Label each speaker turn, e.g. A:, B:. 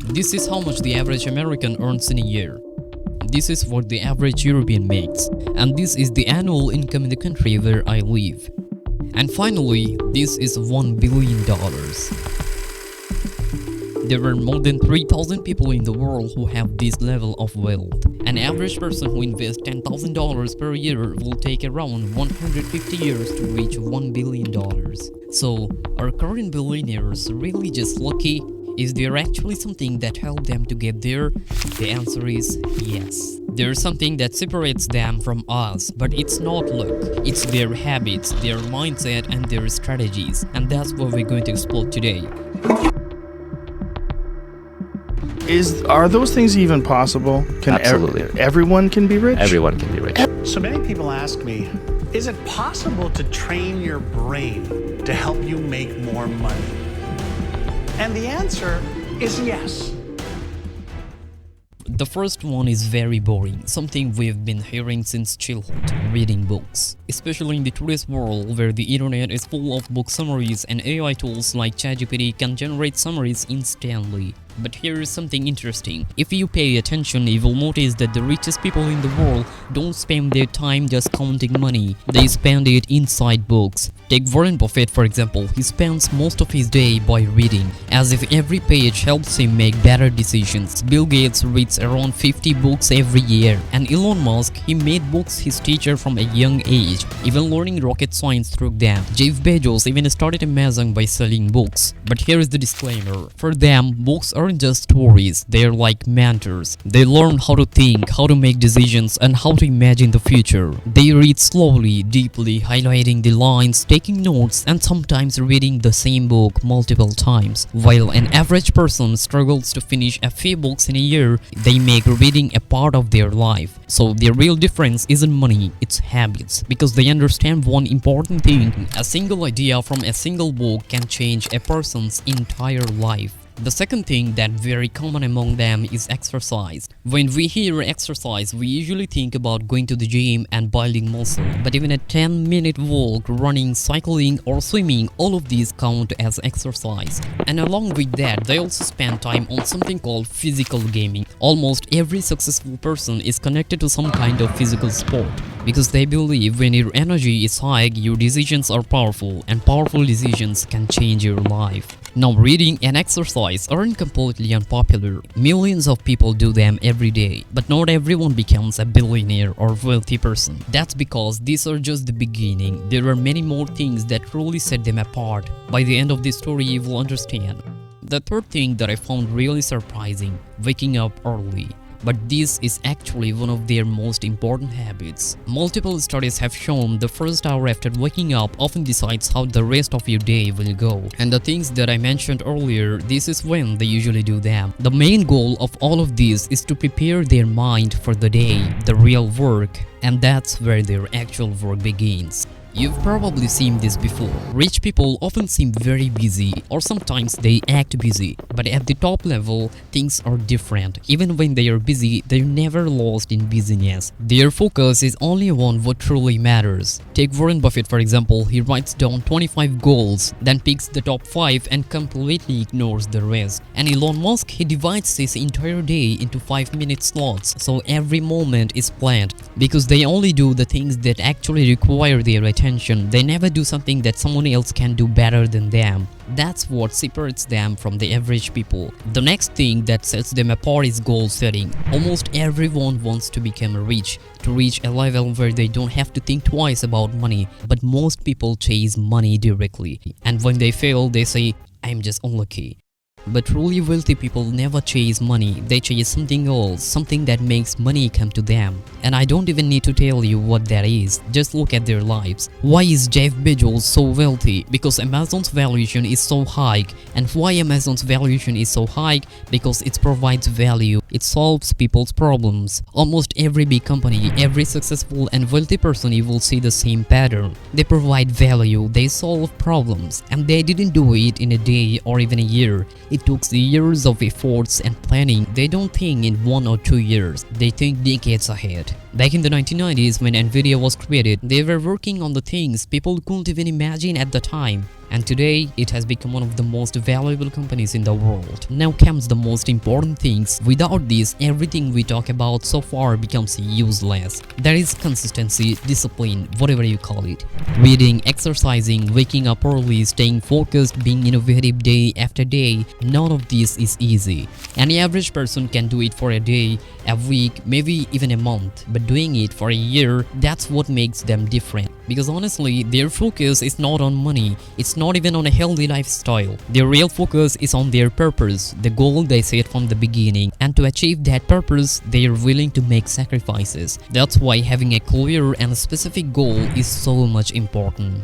A: This is how much the average American earns in a year. This is what the average European makes. And this is the annual income in the country where I live. And finally, this is $1 billion. There are more than 3,000 people in the world who have this level of wealth. An average person who invests $10,000 per year will take around 150 years to reach $1 billion. So, are current billionaires really just lucky? Is there actually something that helped them to get there? The answer is yes. There's something that separates them from us, but it's not luck. It's their habits, their mindset, and their strategies. And that's what we're going to explore today.
B: Are those things even possible?
C: Absolutely.
B: Everyone can be rich?
C: Everyone can be rich.
D: So many people ask me, is it possible to train your brain to help you make more money? And the answer is yes.
A: The first one is very boring, something we've been hearing since childhood, reading books. Especially in the today's world where the internet is full of book summaries and AI tools like ChatGPT can generate summaries instantly. But here is something interesting. If you pay attention, you will notice that the richest people in the world don't spend their time just counting money. They spend it inside books. Take Warren Buffett for example. He spends most of his day by reading, as if every page helps him make better decisions. Bill Gates reads around 50 books every year. And Elon Musk, he made books his teacher from a young age, even learning rocket science through them. Jeff Bezos even started Amazon by selling books. But here is the disclaimer. For them, books aren't just stories, they're like mentors. They learn how to think, how to make decisions, and how to imagine the future. They read slowly, deeply, highlighting the lines, taking notes, and sometimes reading the same book multiple times. While an average person struggles to finish a few books in a year, they make reading a part of their life. So the real difference isn't money, it's habits. Because they understand one important thing: a single idea from a single book can change a person's entire life. The second thing that's very common among them is exercise. When we hear exercise, we usually think about going to the gym and building muscle. But even a 10-minute walk, running, cycling, or swimming, all of these count as exercise. And along with that, they also spend time on something called physical gaming. Almost every successful person is connected to some kind of physical sport, because they believe when your energy is high, your decisions are powerful, and powerful decisions can change your life. Now, reading and exercise aren't completely unpopular. Millions of people do them every day, but not everyone becomes a billionaire or wealthy person. That's because these are just the beginning. There are many more things that truly set them apart. By the end of this story, you will understand. The third thing that I found really surprising: waking up early. But this is actually one of their most important habits. Multiple studies have shown the first hour after waking up often decides how the rest of your day will go. And the things that I mentioned earlier, this is when they usually do them. The main goal of all of this is to prepare their mind for the day, the real work, and that's where their actual work begins. You've probably seen this before. Rich people often seem very busy, or sometimes they act busy. But at the top level, things are different. Even when they are busy, they're never lost in busyness. Their focus is only on what truly matters. Take Warren Buffett for example. He writes down 25 goals, then picks the top 5 and completely ignores the rest. And Elon Musk, he divides his entire day into 5-minute slots, so every moment is planned, because they only do the things that actually require their attention. They never do something that someone else can do better than them. That's what separates them from the average people. The next thing that sets them apart is goal setting. Almost everyone wants to become rich, to reach a level where they don't have to think twice about money. But most people chase money directly. And when they fail, they say, "I'm just unlucky." But truly wealthy people never chase money, they chase something else, something that makes money come to them. And I don't even need to tell you what that is, just look at their lives. Why is Jeff Bezos so wealthy? Because Amazon's valuation is so high. And why Amazon's valuation is so high? Because it provides value, it solves people's problems. Almost every big company, every successful and wealthy person, you will see the same pattern. They provide value, they solve problems, and they didn't do it in a day or even a year. It took years of efforts and planning. They don't think in 1 or 2 years, they think decades ahead. Back in the 1990s, when Nvidia was created, they were working on the things people couldn't even imagine at the time. And today, it has become one of the most valuable companies in the world. Now comes the most important things. Without this, everything we talk about so far becomes useless. There is consistency, discipline, whatever you call it. Reading, exercising, waking up early, staying focused, being innovative day after day. None of this is easy. Any average person can do it for a day, a week, maybe even a month. But doing it for a year, that's what makes them different. Because honestly, their focus is not on money. It's not even on a healthy lifestyle. Their real focus is on their purpose, the goal they set from the beginning. And to achieve that purpose, they are willing to make sacrifices. That's why having a clear and specific goal is so much important.